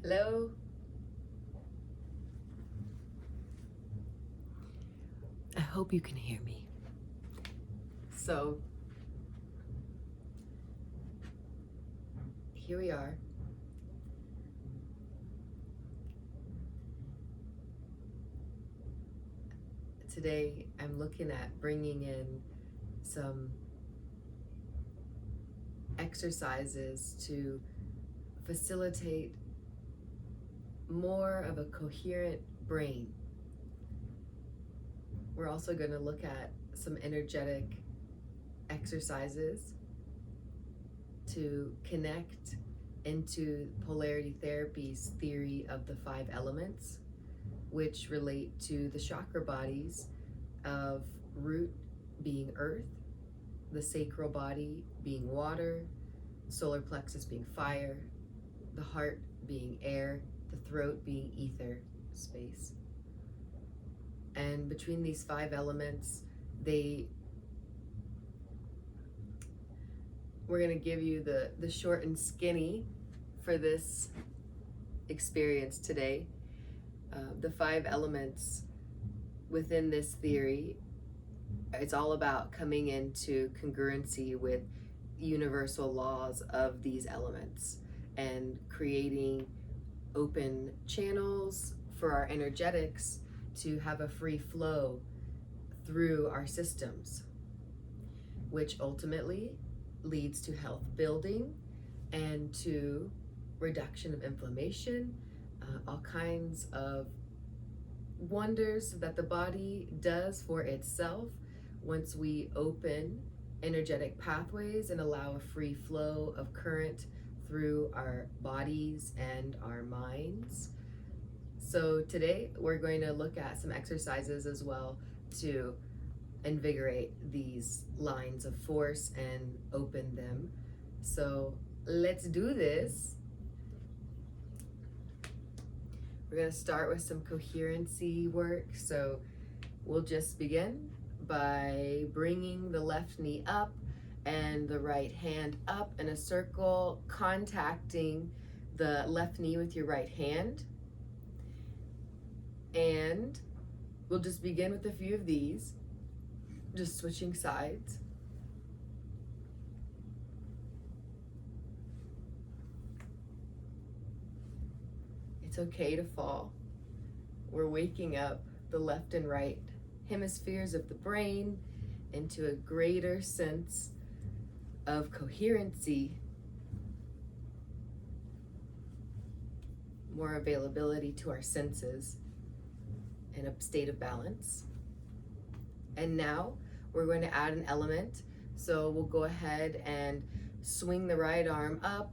Hello. I hope you can hear me. So, here we are. Today, I'm looking at bringing in some exercises to facilitate more of a coherent brain. We're also going to look at some energetic exercises to connect into Polarity Therapy's theory of the 5 elements, which relate to the chakra bodies of root being earth, the sacral body being water, solar plexus being fire, the heart being air, the throat being ether, space. And between these 5 elements, we're going to give you the short and skinny for this experience today. The 5 elements within this theory, it's all about coming into congruency with universal laws of these elements and creating open channels for our energetics to have a free flow through our systems, which ultimately leads to health building and to reduction of inflammation, all kinds of wonders that the body does for itself once we open energetic pathways and allow a free flow of current through our bodies and our minds. So today we're going to look at some exercises as well to invigorate these lines of force and open them. So let's do this. We're going to start with some coherency work. So we'll just begin by bringing the left knee up and the right hand up in a circle, contacting the left knee with your right hand. And we'll just begin with a few of these, just switching sides. It's okay to fall. We're waking up the left and right hemispheres of the brain into a greater sense of coherency, more availability to our senses, and a state of balance. And now we're going to add an element. So we'll go ahead and swing the right arm up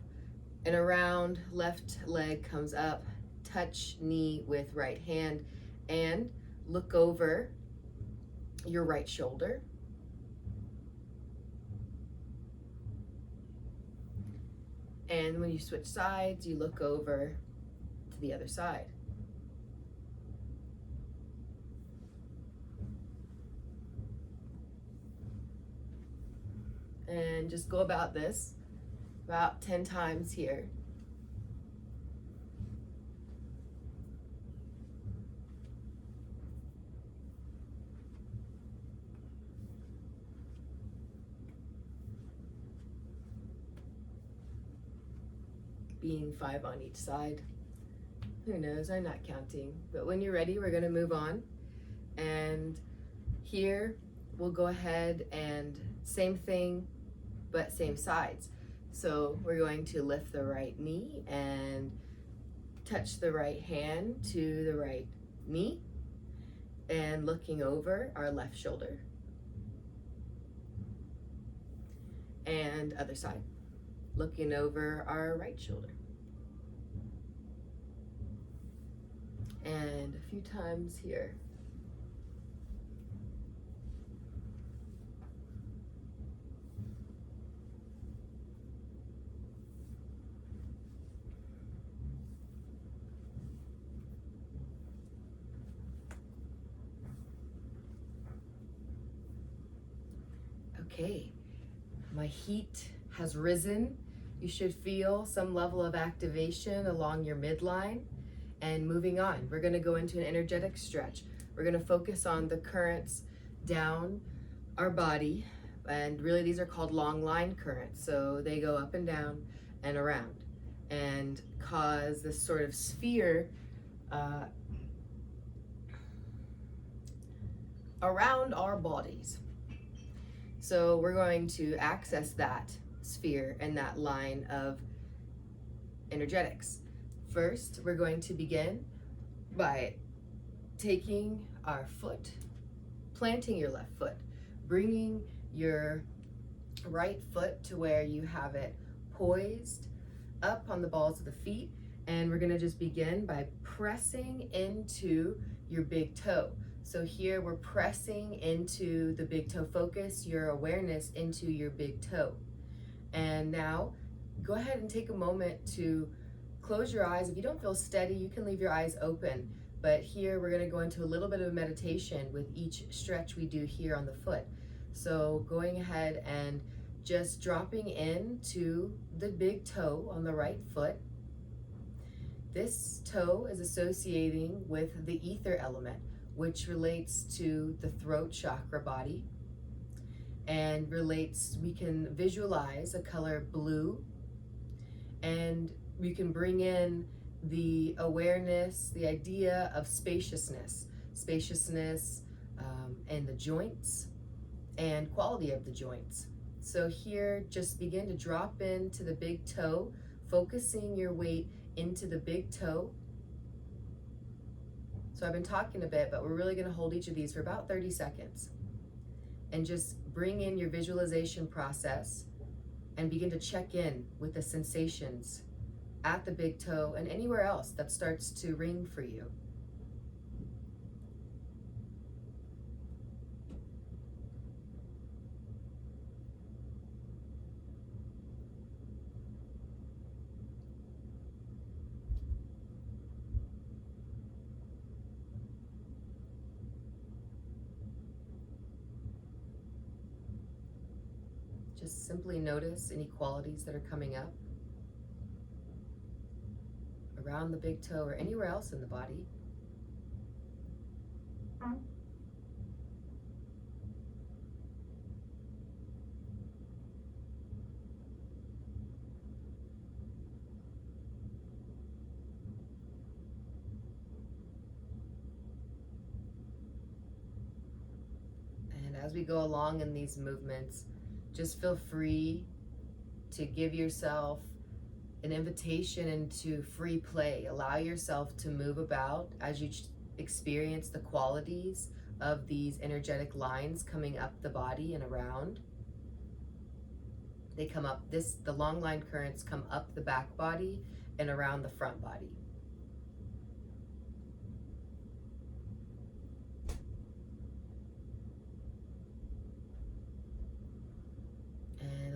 and around, left leg comes up, touch knee with right hand, and look over your right shoulder. And when you switch sides, you look over to the other side. And just go about this about 10 times here. Being 5 on each side. Who knows, I'm not counting. But when you're ready, we're gonna move on. And here, we'll go ahead and same thing, but same sides. So we're going to lift the right knee and touch the right hand to the right knee and looking over our left shoulder. And other side, looking over our right shoulder. And a few times here. Okay, my heat has risen You should feel some level of activation along your midline. And moving on, we're going to go into an energetic stretch. We're going to focus on the currents down our body, and really these are called long line currents. So they go up and down and around and cause this sort of sphere around our bodies. So we're going to access that sphere and that line of energetics. First, we're going to begin by taking our foot, planting your left foot, bringing your right foot to where you have it poised up on the balls of the feet, and we're going to just begin by pressing into your big toe. So here we're pressing into the big toe. Focus your awareness into your big toe. And now go ahead and take a moment to close your eyes. If you don't feel steady, you can leave your eyes open. But here we're going to go into a little bit of a meditation with each stretch we do here on the foot. So going ahead and just dropping into the big toe on the right foot. This toe is associating with the ether element, which relates to the throat chakra body and relates, we can visualize a color blue, and we can bring in the awareness, the idea of spaciousness in the joints and quality of the joints. So here, just begin to drop into the big toe, focusing your weight into the big toe. So I've been talking a bit, but we're really going to hold each of these for about 30 seconds. And just bring in your visualization process and begin to check in with the sensations at the big toe and anywhere else that starts to ring for you. Just simply notice any qualities that are coming up around the big toe or anywhere else in the body. And as we go along in these movements, just feel free to give yourself an invitation into free play. Allow yourself to move about as you experience the qualities of these energetic lines coming up the body and around. They come up, the long line currents come up the back body and around the front body.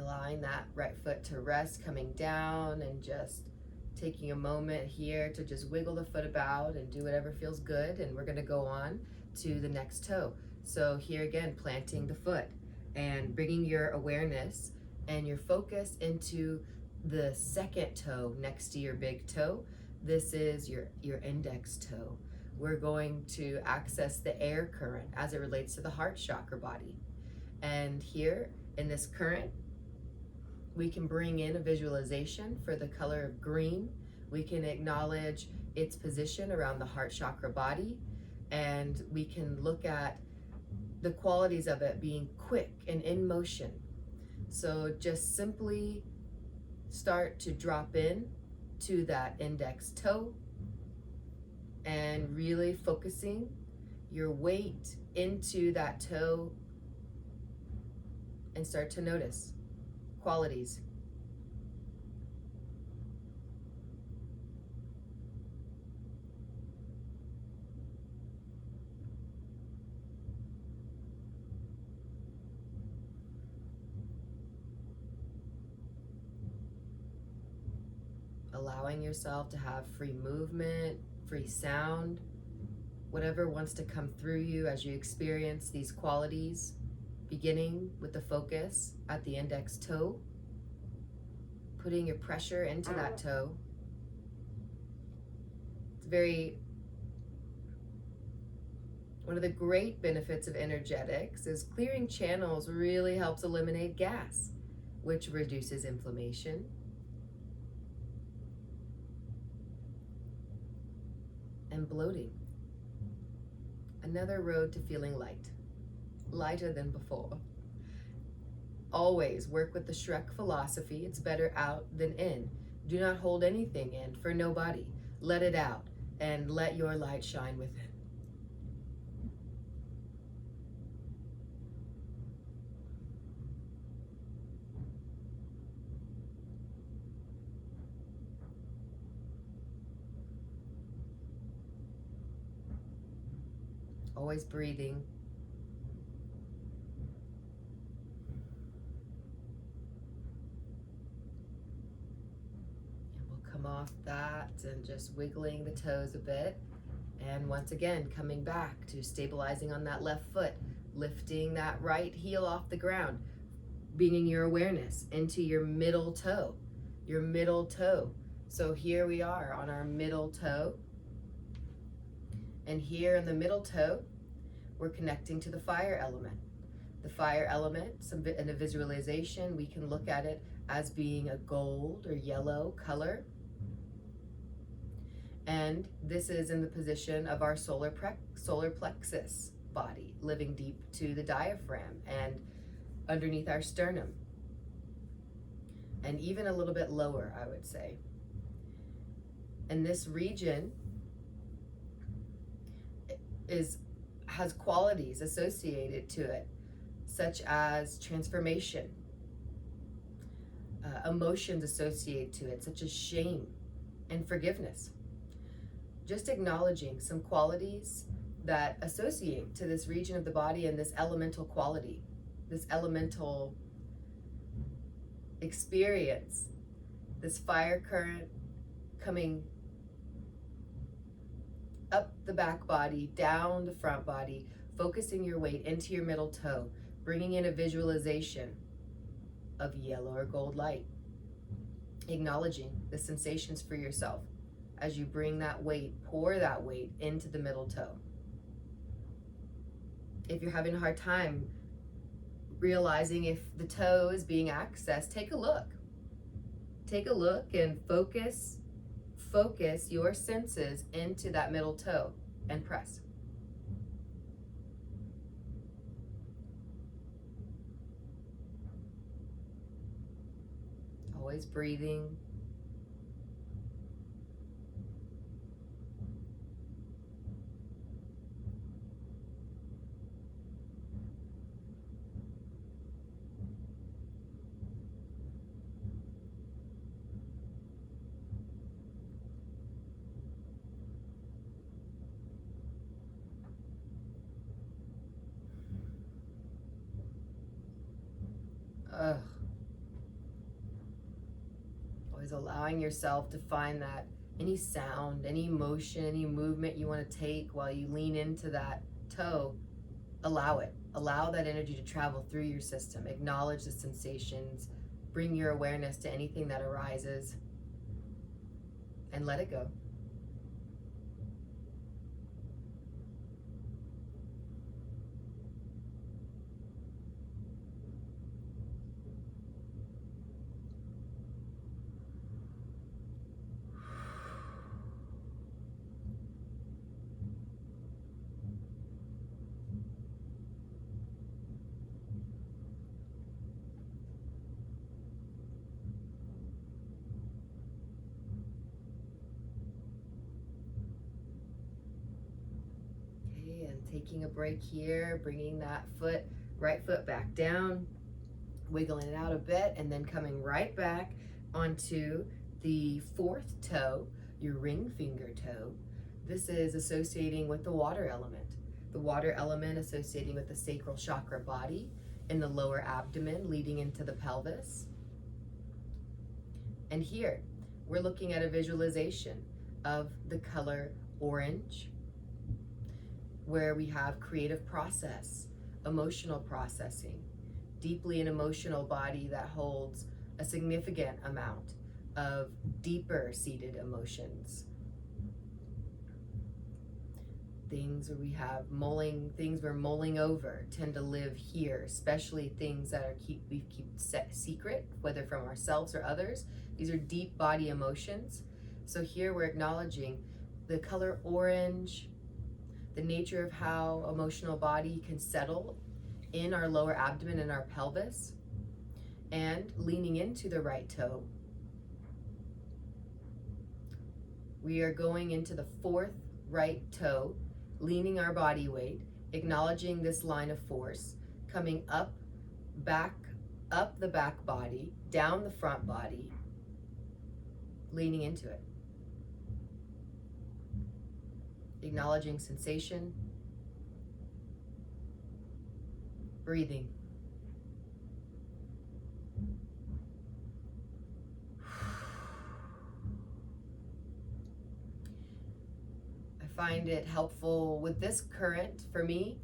Allowing that right foot to rest, coming down, and just taking a moment here to just wiggle the foot about and do whatever feels good. And we're going to go on to the next toe. So here again, planting the foot and bringing your awareness and your focus into the second toe next to your big toe. This is your index toe. We're going to access the air current as it relates to the heart chakra body. And here in this current, we can bring in a visualization for the color of green. We can acknowledge its position around the heart chakra body, and we can look at the qualities of it being quick and in motion. So just simply start to drop in to that index toe and really focusing your weight into that toe and start to notice qualities. Allowing yourself to have free movement, free sound, whatever wants to come through you as you experience these qualities, beginning with the focus at the index toe. putting your pressure into that toe. One of the great benefits of energetics is clearing channels really helps eliminate gas, which reduces inflammation. And bloating. Another road to feeling light, lighter than before. Always work with the Shrek philosophy. It's better out than in. Do not hold anything in for nobody. Let it out and let your light shine within. Always breathing. And we'll come off that and just wiggling the toes a bit. And once again, coming back to stabilizing on that left foot, lifting that right heel off the ground, bringing your awareness into your middle toe, your middle toe. So here we are on our middle toe. And here in the middle toe, we're connecting to the fire element. The fire element, in a visualization, we can look at it as being a gold or yellow color. And this is in the position of our solar plexus body, living deep to the diaphragm and underneath our sternum. And even a little bit lower, I would say. And this region has qualities associated to it, such as transformation, emotions associated to it, such as shame and forgiveness. Just acknowledging some qualities that associate to this region of the body and this elemental quality, this elemental experience, this fire current coming up the back body, down the front body, focusing your weight into your middle toe, bringing in a visualization of yellow or gold light, acknowledging the sensations for yourself as you bring that weight, pour that weight into the middle toe. If you're having a hard time realizing if the toe is being accessed, take a look. Take a look and focus your senses into that middle toe and press. Always breathing. Always allowing yourself to find that any sound, any motion, any movement you want to take while you lean into that toe, allow it. Allow that energy to travel through your system. Acknowledge the sensations. Bring your awareness to anything that arises and let it go. Taking a break here, bringing that right foot back down, wiggling it out a bit, and then coming right back onto the fourth toe, your ring finger toe. This is associating with the water element. The water element associating with the sacral chakra body in the lower abdomen, leading into the pelvis. And here, we're looking at a visualization of the color orange, where we have creative process, emotional processing, deeply an emotional body that holds a significant amount of deeper seated emotions. Things where we have things we're mulling over tend to live here, especially things that we keep secret, whether from ourselves or others. These are deep body emotions. So here we're acknowledging the color orange, the nature of how emotional body can settle in our lower abdomen and our pelvis, and leaning into the right toe. We are going into the fourth right toe, leaning our body weight, acknowledging this line of force, coming up the back body, down the front body, leaning into it. Acknowledging sensation, breathing. Find it helpful with this current for me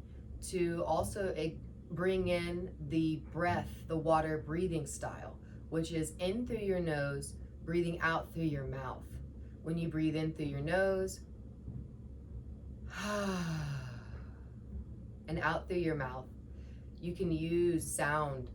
to also bring in the breath, the water breathing style, which is in through your nose, breathing out through your mouth. When you breathe in through your nose and out through your mouth, you can use sound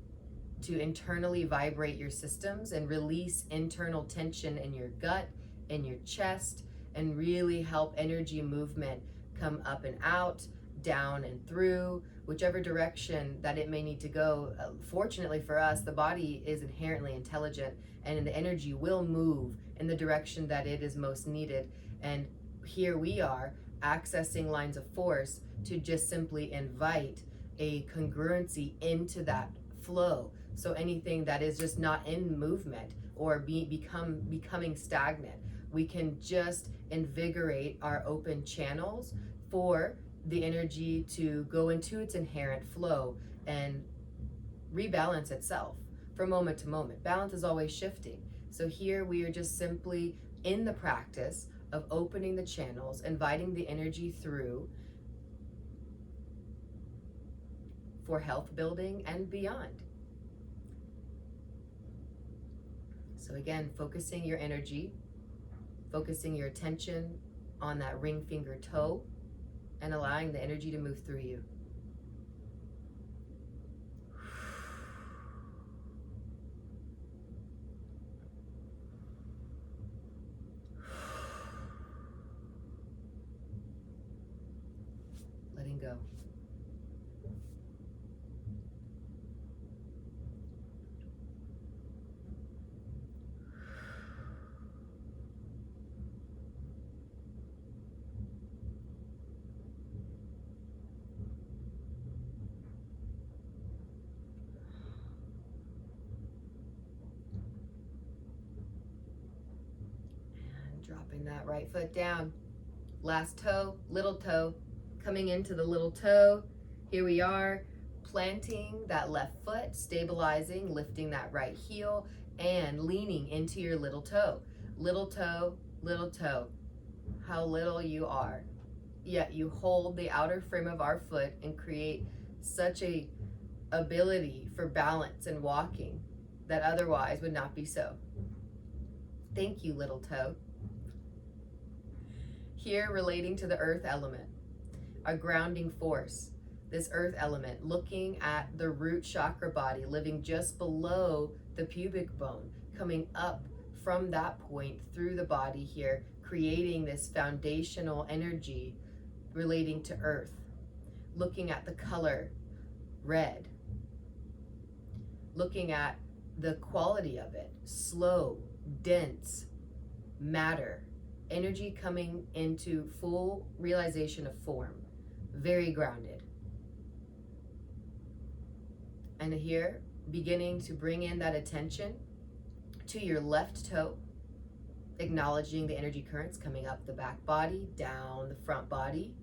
to internally vibrate your systems and release internal tension in your gut, in your chest, and really help energy movement come up and out, down and through, whichever direction that it may need to go. Fortunately for us, the body is inherently intelligent, and the energy will move in the direction that it is most needed. And here we are accessing lines of force to just simply invite a congruency into that flow. So anything that is just not in movement or becoming stagnant, we can just invigorate our open channels for the energy to go into its inherent flow and rebalance itself from moment to moment. Balance is always shifting. So here we are just simply in the practice of opening the channels, inviting the energy through for health building and beyond. So again, focusing your energy, focusing your attention on that ring finger toe, and allowing the energy to move through you. Letting go. Dropping that right foot down. Last toe, little toe, coming into the little toe. Here we are, planting that left foot, stabilizing, lifting that right heel, and leaning into your little toe. Little toe, little toe. How little you are. Yet you hold the outer frame of our foot and create such a ability for balance and walking that otherwise would not be so. Thank you, little toe. Here, relating to the earth element, a grounding force. This earth element, looking at the root chakra body, living just below the pubic bone, coming up from that point through the body here, creating this foundational energy relating to earth. Looking at the color red, looking at the quality of it, slow, dense, matter. Energy coming into full realization of form, very grounded. And here, beginning to bring in that attention to your left toe, acknowledging the energy currents coming up the back body, down the front body,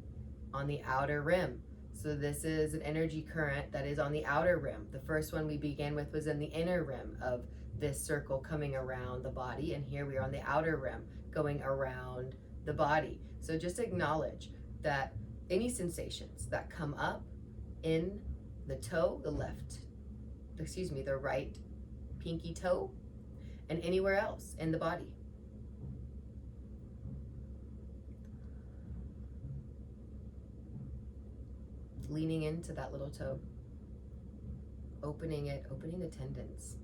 on the outer rim. So this is an energy current that is on the outer rim. The first one we began with was in the inner rim of this circle coming around the body, and here we are on the outer rim going around the body. So just acknowledge that any sensations that come up in the toe, the right pinky toe, and anywhere else in the body. Leaning into that little toe, opening it, opening the tendons.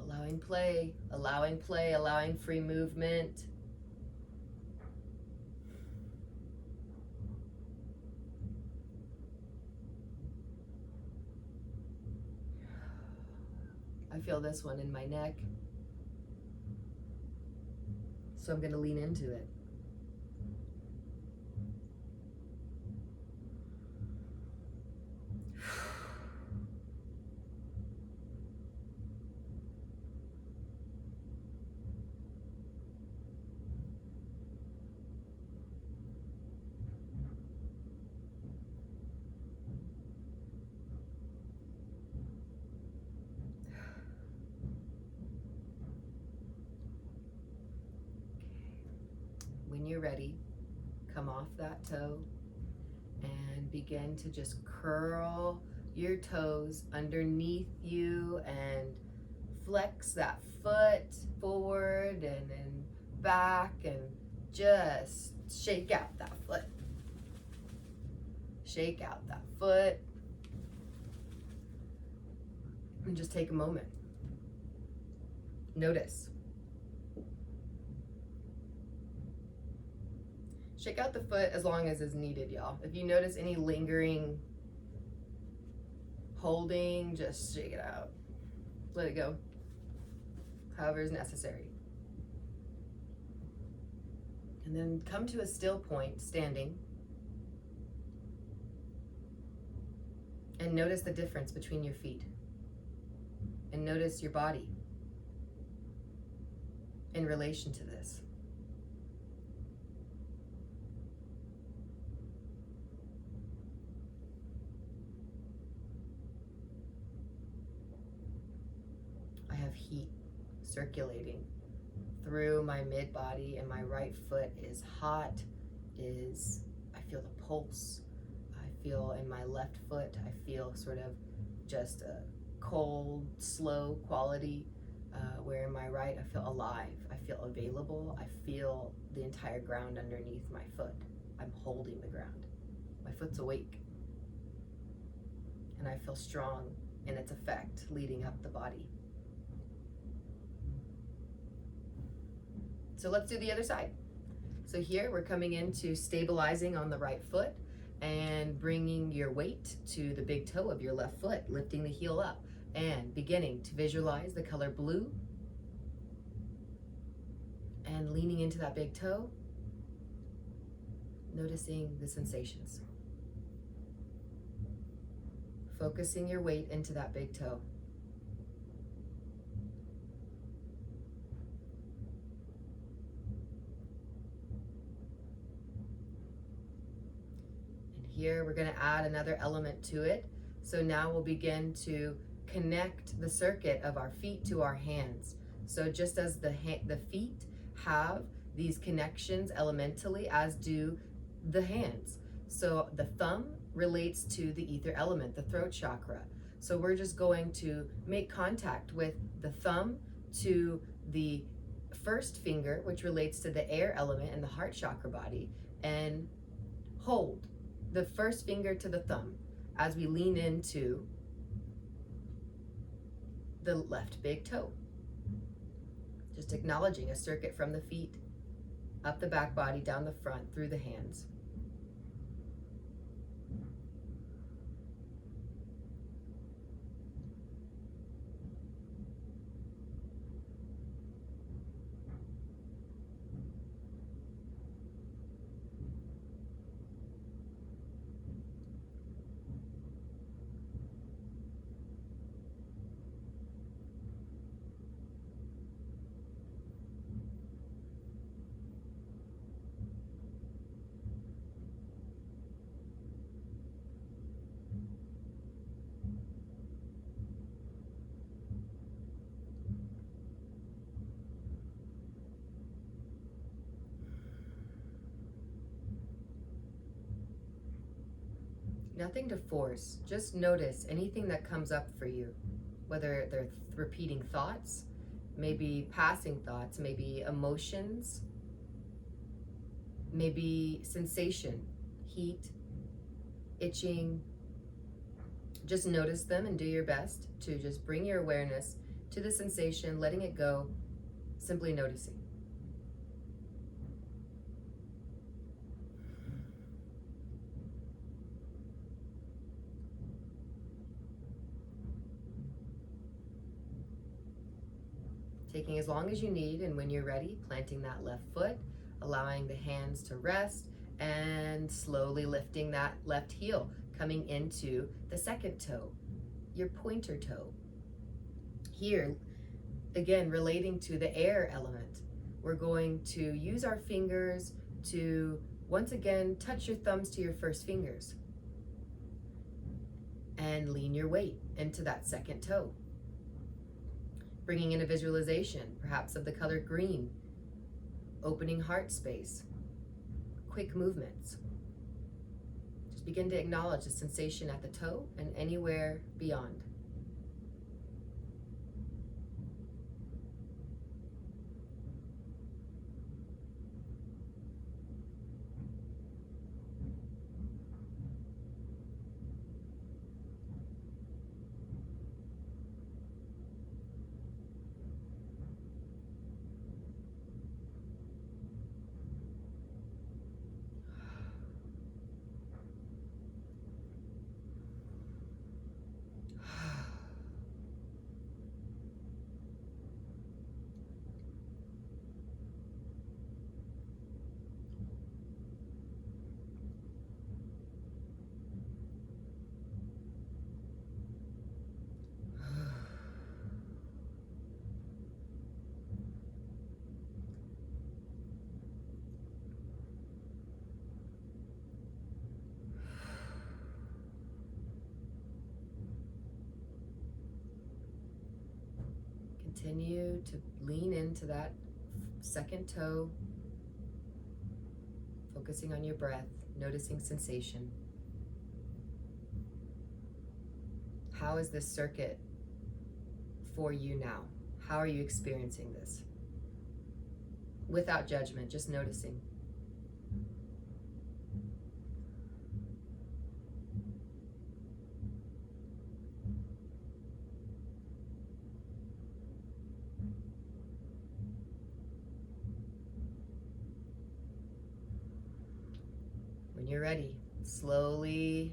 Allowing play, allowing play, allowing free movement. I feel this one in my neck, so I'm going to lean into it. When you're ready, come off that toe and begin to just curl your toes underneath you and flex that foot forward and then back and just shake out that foot. Shake out that foot. And just take a moment. Notice. Shake out the foot as long as is needed, y'all. If you notice any lingering holding, just shake it out. Let it go. However is necessary. And then come to a still point, standing. And notice the difference between your feet. And notice your body in relation to this. I have heat circulating through my mid body, and my right foot is hot. I feel the pulse. I feel in my left foot, I feel sort of just a cold, slow quality, where in my right, I feel alive. I feel available. I feel the entire ground underneath my foot. I'm holding the ground. My foot's awake. And I feel strong in its effect leading up the body. So let's do the other side. So here we're coming into stabilizing on the right foot and bringing your weight to the big toe of your left foot, lifting the heel up and beginning to visualize the color blue and leaning into that big toe, noticing the sensations. Focusing your weight into that big toe. Here we're going to add another element to it. So now we'll begin to connect the circuit of our feet to our hands. So just as the feet have these connections elementally, as do the hands. So the thumb relates to the ether element, the throat chakra. So we're just going to make contact with the thumb to the first finger, which relates to the air element in the heart chakra body, and hold the first finger to the thumb as we lean into the left big toe. Just acknowledging a circuit from the feet, up the back body, down the front, through the hands. Nothing to force. Just notice anything that comes up for you, whether they're repeating thoughts, maybe passing thoughts, maybe emotions, maybe sensation, heat, itching. Just notice them and do your best to just bring your awareness to the sensation, letting it go, simply noticing. Taking as long as you need, and when you're ready, planting that left foot, allowing the hands to rest, and slowly lifting that left heel, coming into the second toe, your pointer toe. Here, again, relating to the air element, we're going to use our fingers to, once again, touch your thumbs to your first fingers and lean your weight into that second toe. Bringing in a visualization, perhaps of the color green, opening heart space, quick movements. Just begin to acknowledge the sensation at the toe and anywhere beyond. Continue to lean into that second toe, focusing on your breath, noticing sensation. How is this circuit for you now? How are you experiencing this? Without judgment, just noticing. When you're ready, slowly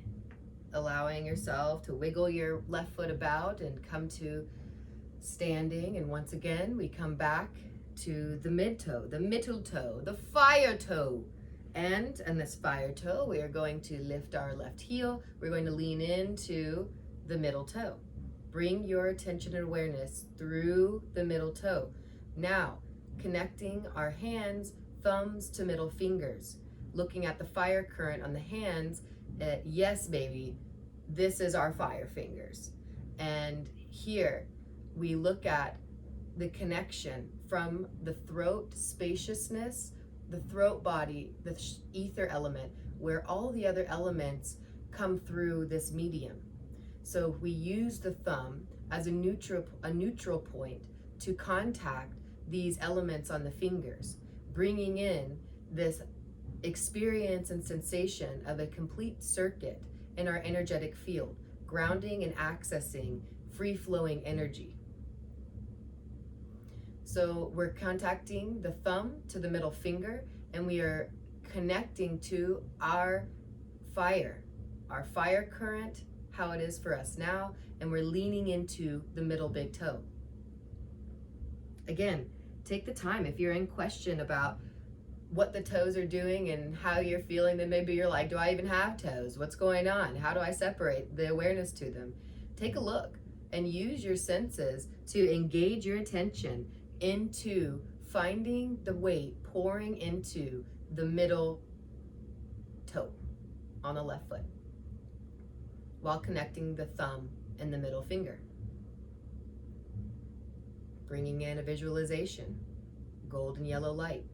allowing yourself to wiggle your left foot about and come to standing. And once again, we come back to the mid toe, the middle toe, the fire toe. And this fire toe, we are going to lift our left heel. We're going to lean into the middle toe. Bring your attention and awareness through the middle toe. Now, connecting our hands, thumbs to middle fingers. Looking at the fire current on the hands, yes, baby, this is our fire fingers. And here we look at the connection from the throat spaciousness, the throat body, the ether element, where all the other elements come through this medium. So we use the thumb as a neutral point to contact these elements on the fingers, bringing in this experience and sensation of a complete circuit in our energetic field, grounding and accessing free-flowing energy. So we're contacting the thumb to the middle finger, and we are connecting to our fire current, how it is for us now, and we're leaning into the middle big toe. Again, take the time. If you're in question about what the toes are doing and how you're feeling, then maybe you're like, do I even have toes? What's going on? How do I separate the awareness to them? Take a look and use your senses to engage your attention into finding the weight pouring into the middle toe on the left foot while connecting the thumb and the middle finger. Bringing in a visualization, golden yellow light.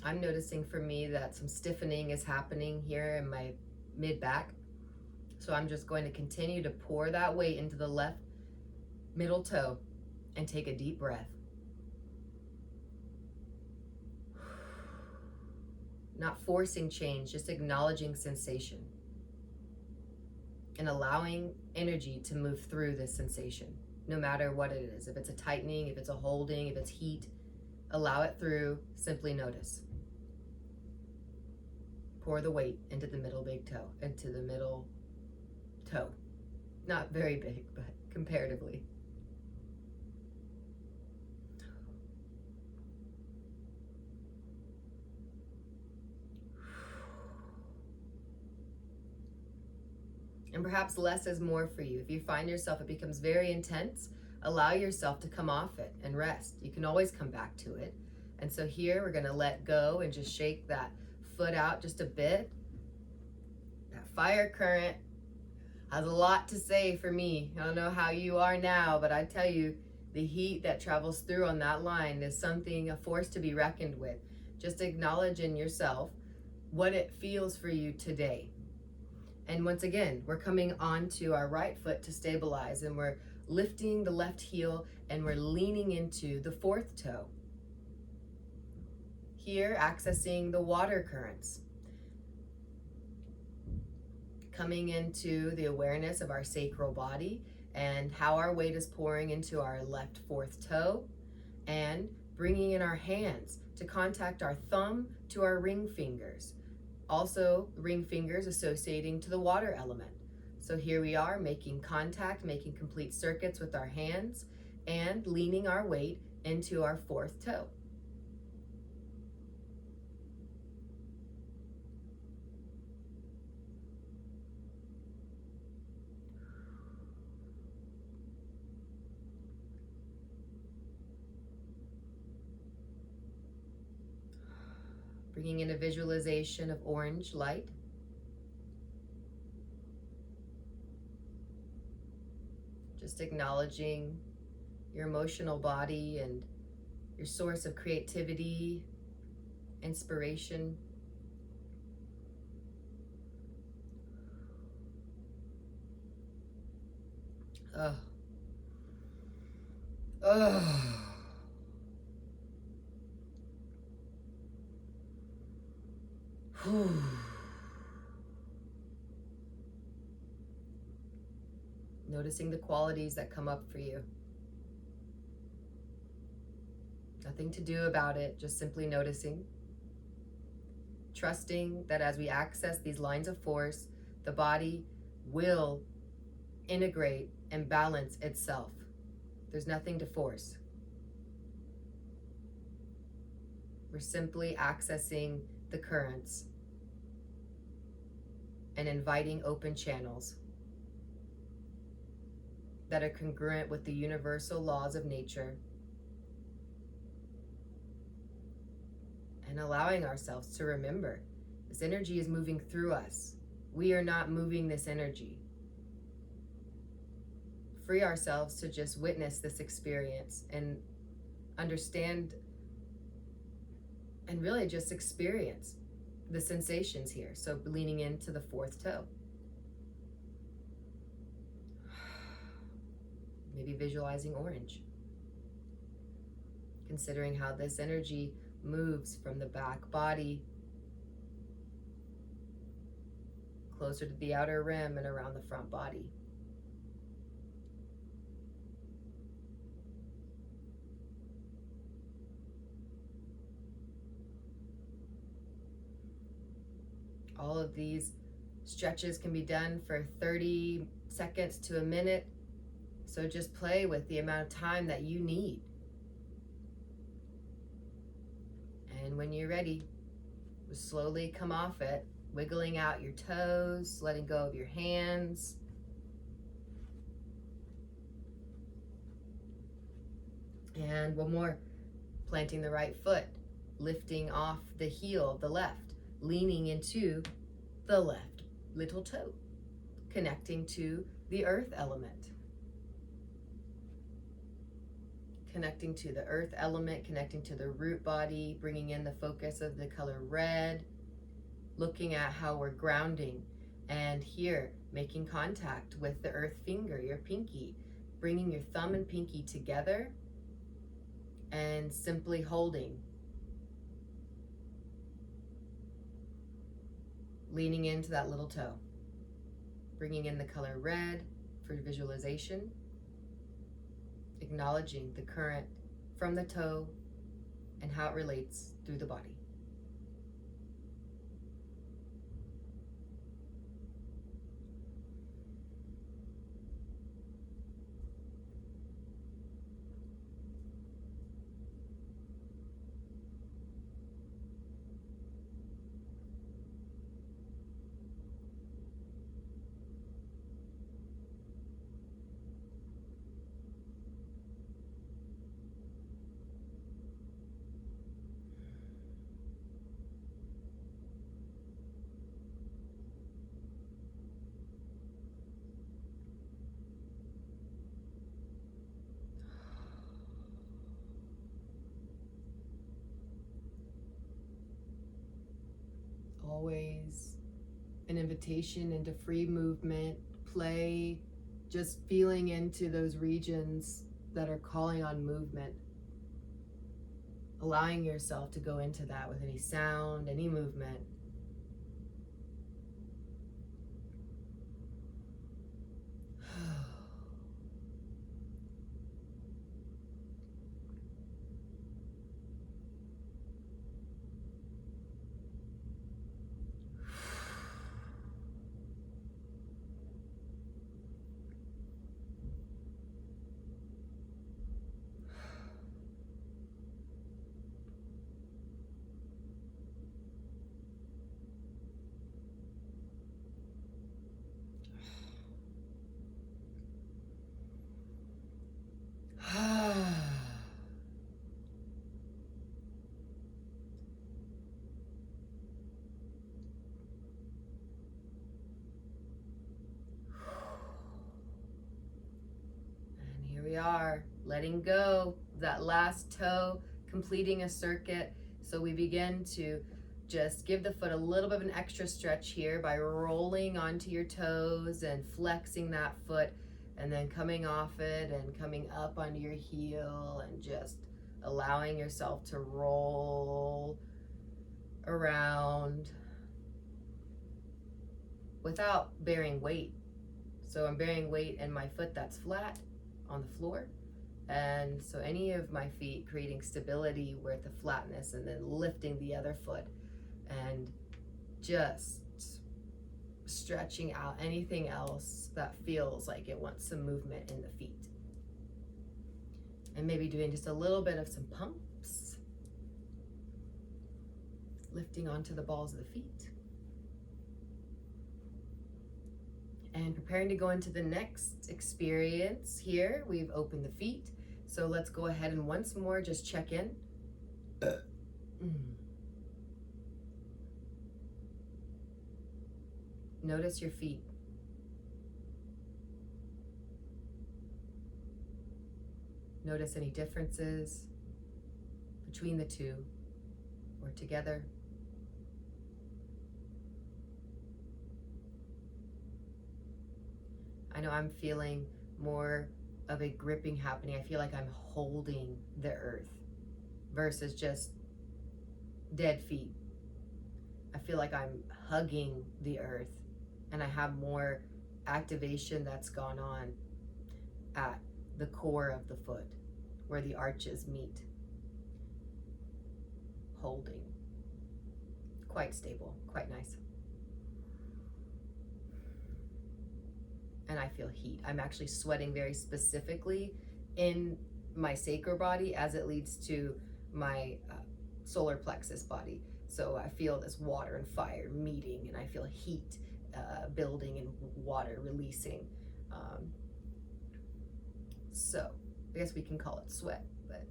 I'm noticing for me that some stiffening is happening here in my mid back. So I'm just going to continue to pour that weight into the left middle toe and take a deep breath. Not forcing change, just acknowledging sensation and allowing energy to move through this sensation, no matter what it is. If it's a tightening, if it's a holding, if it's heat, allow it through, simply notice. Pour the weight into the middle big toe, into the middle toe. Not very big, but comparatively. And perhaps less is more for you. If you find yourself, it becomes very intense, allow yourself to come off it and rest. You can always come back to it. And so here we're gonna let go and just shake that foot out just a bit. That fire current has a lot to say for me. I don't know how you are now, but I tell you, the heat that travels through on that line is something, a force to be reckoned with. Just acknowledge in yourself what it feels for you today. And once again, we're coming onto our right foot to stabilize, and we're lifting the left heel and we're leaning into the fourth toe. Here, accessing the water currents. Coming into the awareness of our sacral body and how our weight is pouring into our left fourth toe, and bringing in our hands to contact our thumb to our ring fingers. Also, ring fingers associating to the water element. So here we are making contact, making complete circuits with our hands, and leaning our weight into our fourth toe. Bringing in a visualization of orange light. Just acknowledging your emotional body and your source of creativity, inspiration. Oh. Oh. Noticing the qualities that come up for you. Nothing to do about it, just simply noticing. Trusting that as we access these lines of force, the body will integrate and balance itself. There's nothing to force. We're simply accessing the currents and inviting open channels that are congruent with the universal laws of nature, and allowing ourselves to remember this energy is moving through us. We are not moving this energy. Free ourselves to just witness this experience and understand and really just experience the sensations here. So leaning into the fourth toe. Maybe visualizing orange. Considering how this energy moves from the back body closer to the outer rim and around the front body. All of these stretches can be done for 30 seconds to a minute. So just play with the amount of time that you need. And when you're ready, just slowly come off it, wiggling out your toes, letting go of your hands. And one more, planting the right foot, lifting off the heel of the left, leaning into the left little toe, connecting to the earth element. connecting to the earth element, connecting to the root body, bringing in the focus of the color red, looking at how we're grounding. And here, making contact with the earth finger, your pinky, bringing your thumb and pinky together and simply holding. Leaning into that little toe. Bringing in the color red for visualization. Acknowledging the current from the toe and how it relates through the body. Always an invitation into free movement, play, just feeling into those regions that are calling on movement. Allowing yourself to go into that with any sound, any movement. We are letting go that last toe, completing a circuit. So we begin to just give the foot a little bit of an extra stretch here by rolling onto your toes and flexing that foot, and then coming off it and coming up onto your heel and just allowing yourself to roll around without bearing weight. So I'm bearing weight in my foot that's flat on the floor, and so any of my feet creating stability with the flatness, and then lifting the other foot and just stretching out anything else that feels like it wants some movement in the feet, and maybe doing just a little bit of some pumps, lifting onto the balls of the feet. And preparing to go into the next experience here. We've opened the feet. So let's go ahead and once more just check in. Notice your feet. Notice any differences between the two or together. I know I'm feeling more of a gripping happening. I feel like I'm holding the earth versus just dead feet. I feel like I'm hugging the earth, and I have more activation that's gone on at the core of the foot where the arches meet. Holding. Quite stable, quite nice. And I feel heat. I'm actually sweating very specifically in my sacral body as it leads to my solar plexus body. So I feel this water and fire meeting, and I feel heat building and water releasing. So I guess we can call it sweat, but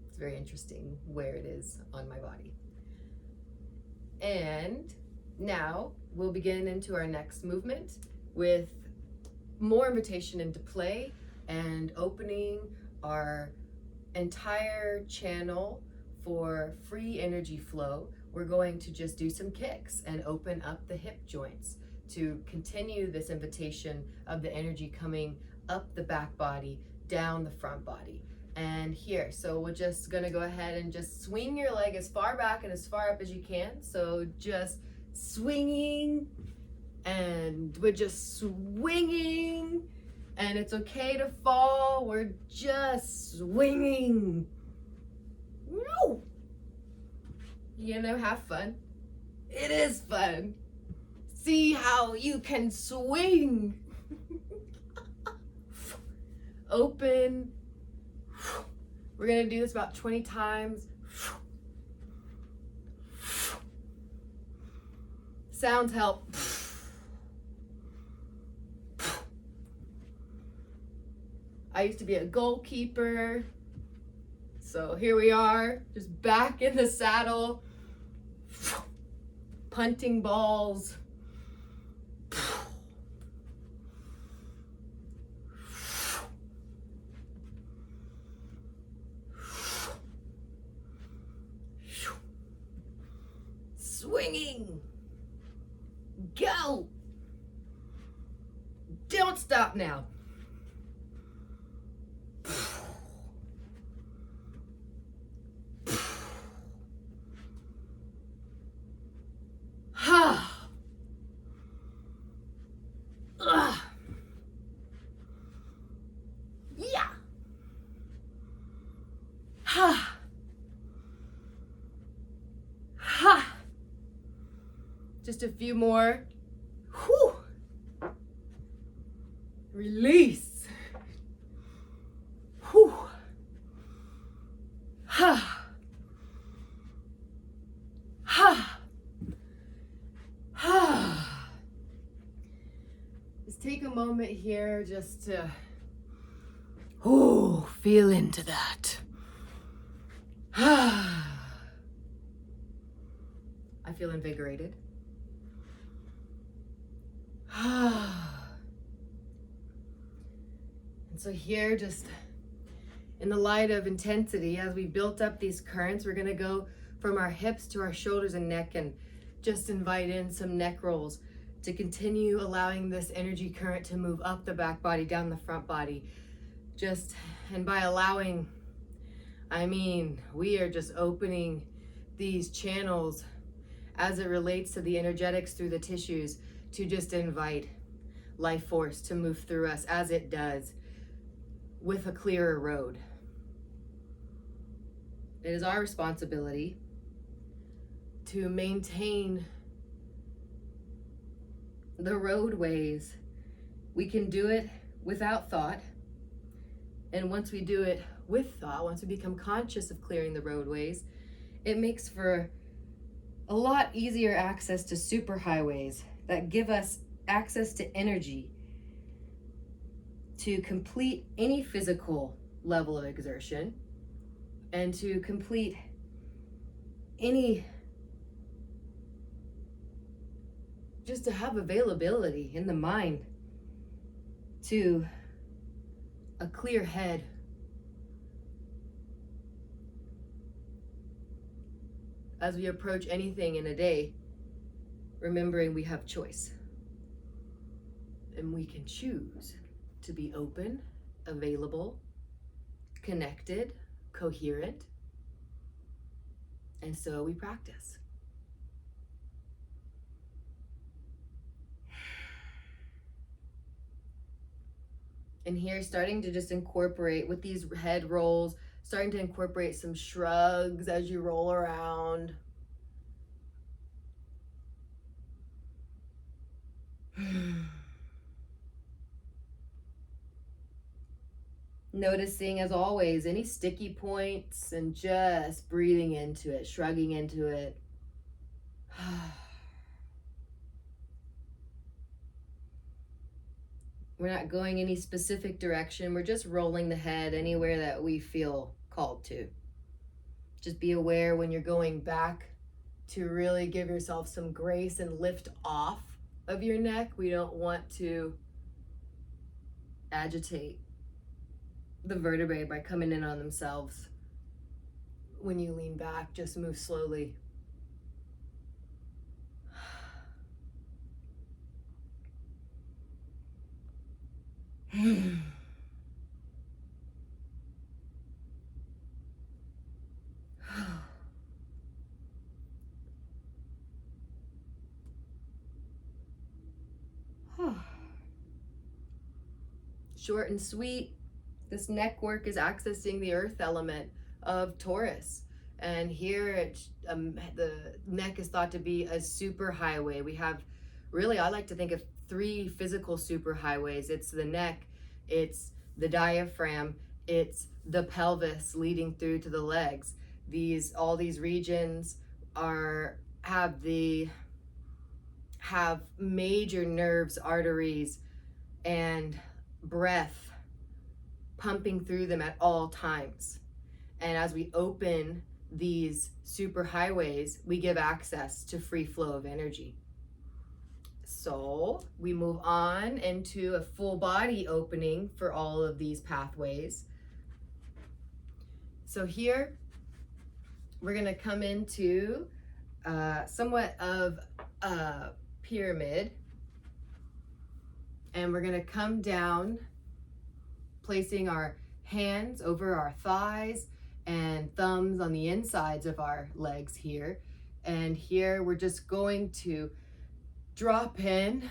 it's very interesting where it is on my body. And now we'll begin into our next movement with more invitation into play and opening our entire channel for free energy flow, we're going to just do some kicks and open up the hip joints to continue this invitation of the energy coming up the back body, down the front body. And here, so we're just gonna go ahead and just swing your leg as far back and as far up as you can. So just swinging, and we're just swinging, and it's okay to fall. We're just swinging. Woo! You know, have fun. It is fun. See how you can swing. Open. We're gonna do this about 20 times. Sounds help. I used to be a goalkeeper. So here we are, just back in the saddle, punting balls. Swinging. Go. Don't stop now. Yeah. Ha. Ha. Just a few more. Whew. Release. Whew. Ha. Ha. Ha. Just take a moment here just to feel into that. I feel invigorated. And so here, just in the light of intensity, as we built up these currents, we're gonna go from our hips to our shoulders and neck, and just invite in some neck rolls to continue allowing this energy current to move up the back body, down the front body. And by allowing, I mean, we are just opening these channels as it relates to the energetics through the tissues to just invite life force to move through us as it does with a clearer road. It is our responsibility to maintain the roadways. We can do it without thought. And once we do it with thought, once we become conscious of clearing the roadways, it makes for a lot easier access to superhighways that give us access to energy to complete any physical level of exertion and to complete any, just to have availability in the mind to a clear head. As we approach anything in a day, remembering we have choice. And we can choose to be open, available, connected, coherent. And so we practice. And here, starting to just incorporate with these head rolls, starting to incorporate some shrugs as you roll around. Noticing, as always, any sticky points and just breathing into it, shrugging into it. We're not going any specific direction. We're just rolling the head anywhere that we feel called to. Just be aware when you're going back to really give yourself some grace and lift off of your neck. We don't want to agitate the vertebrae by coming in on themselves. When you lean back, just move slowly. Short and sweet. This neck work is accessing the earth element of Taurus. And here the neck is thought to be a super highway. We have really, I like to think of 3 physical super highways. It's the neck, it's the diaphragm, it's the pelvis leading through to the legs. All these regions have major nerves, arteries, and breath pumping through them at all times. And as we open these super highways, we give access to free flow of energy. So we move on into a full body opening for all of these pathways. So here we're going to come into somewhat of a pyramid, and we're going to come down, placing our hands over our thighs and thumbs on the insides of our legs here. And here we're just going to drop in,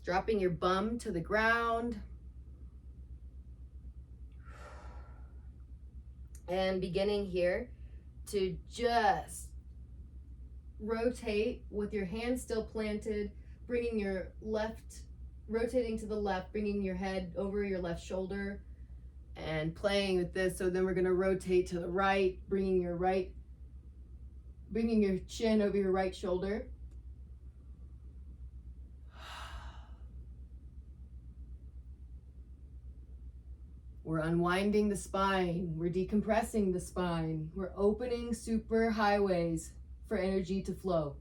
dropping your bum to the ground, and beginning here to just rotate with your hands still planted, bringing your left, rotating to the left, bringing your head over your left shoulder and playing with this. So then we're going to rotate to the right, bringing your chin over your right shoulder. We're unwinding the spine. We're decompressing the spine. We're opening super highways for energy to flow.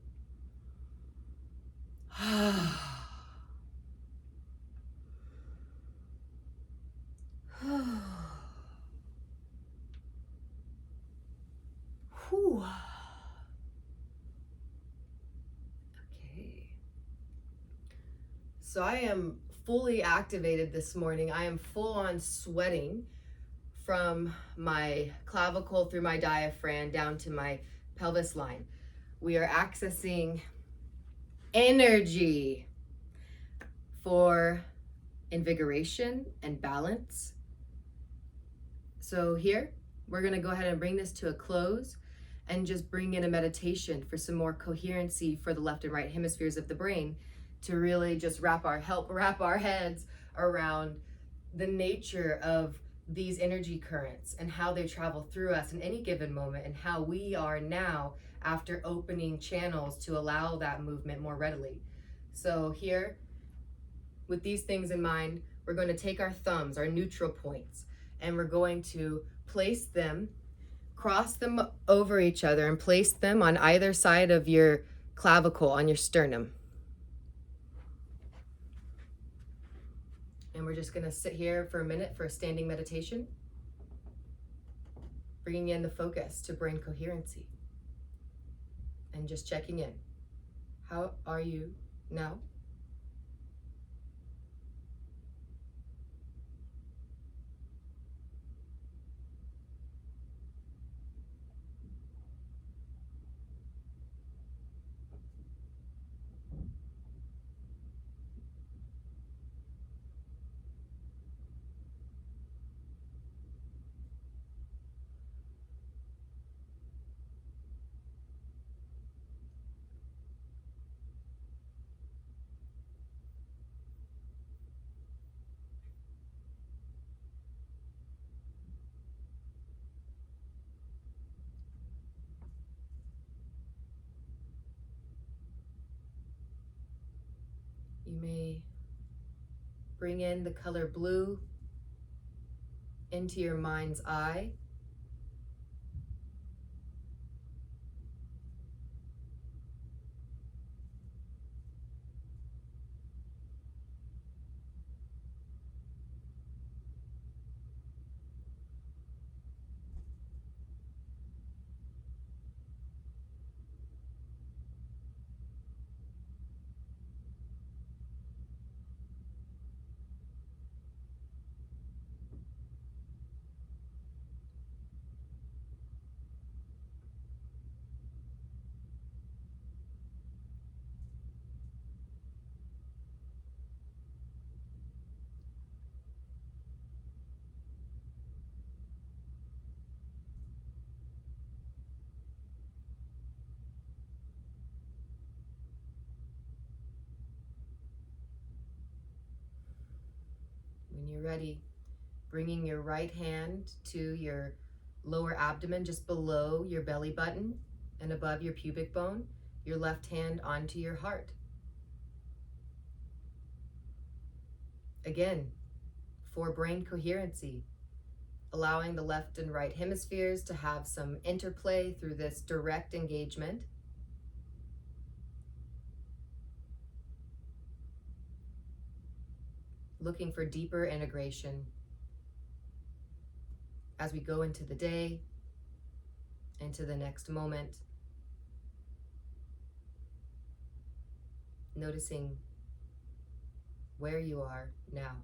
Okay. So I am fully activated this morning. I am full on sweating from my clavicle through my diaphragm down to my pelvis line. We are accessing energy for invigoration and balance. So here, we're going to go ahead and bring this to a close and just bring in a meditation for some more coherency for the left and right hemispheres of the brain, to really just wrap our heads around the nature of these energy currents and how they travel through us in any given moment, and how we are now after opening channels to allow that movement more readily. So here, with these things in mind, we're going to take our thumbs, our neutral points, and we're going to place them, cross them over each other, and place them on either side of your clavicle, on your sternum. And we're just going to sit here for a minute for a standing meditation, bringing in the focus to brain coherency and just checking in. How are you now? You may bring in the color blue into your mind's eye. ready, bringing your right hand to your lower abdomen, just below your belly button and above your pubic bone, your left hand onto your heart. Again, for brain coherency, allowing the left and right hemispheres to have some interplay through this direct engagement. Looking for deeper integration as we go into the day, into the next moment. Noticing where you are now.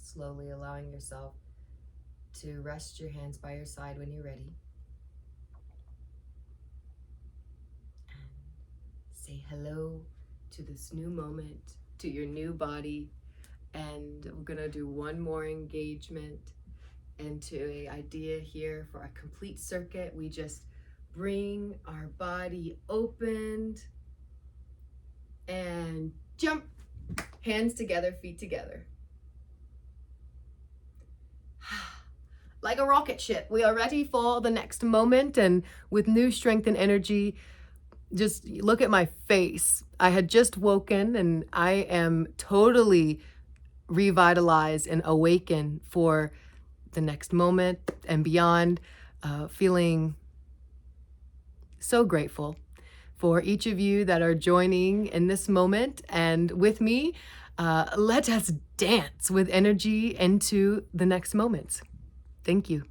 Slowly allowing yourself to rest your hands by your side when you're ready. And say hello to this new moment, to your new body. And we're gonna do one more engagement into an idea here for a complete circuit. We just bring our body opened and jump, hands together, feet together. Like a rocket ship, we are ready for the next moment, and with new strength and energy. Just look at my face. I had just woken and I am totally revitalized and awakened for the next moment and beyond, feeling so grateful for each of you that are joining in this moment. And with me, let us dance with energy into the next moments. Thank you.